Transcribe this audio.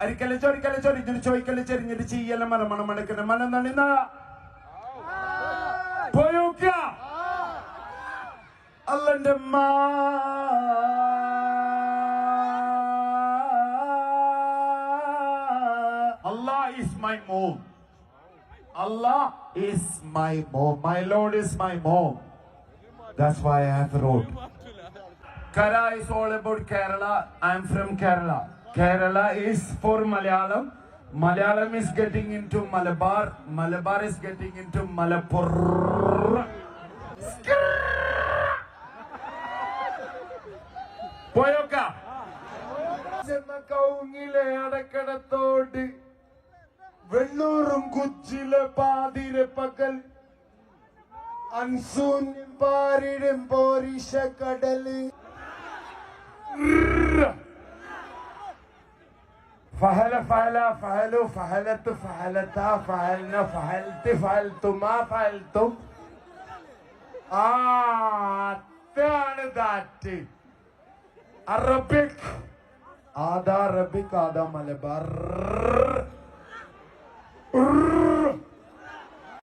അരിക്കല് ചൊരിക്കല് ചൊരിഞ്ഞിട്ട് ചോയ്ക്കല് ചെരിഞ്ഞിട്ട് ചെയ്യല മണം മണക്കുന്ന മനം നണിന്ന പോയോക്ക അല്ലന്റെ Allah is my mom. Allah is my mom. My Lord is my mom. That's why I have wrote. Kara is all about Kerala. I am from Kerala. Kerala is for Malayalam. Malayalam is getting into Malabar. Malabar is getting into Malapur. Poyoka. Kaungile adakadathodi. വെള്ളൂറും കുച്ചിലെ Pathira പകൽ അൻസൂനും പാരിടും പോരിശ കടല് ഫഹല ഫഹല ഫഹലു ഫഹലത്ത് ഫഹലത്ത ഫഹൽന ഫഹൽത്തി ഫഹൽത്തുമാ ഫഹൽത്തും അതാണ് that Arabic ആദാ Arabic ആദാ Malabar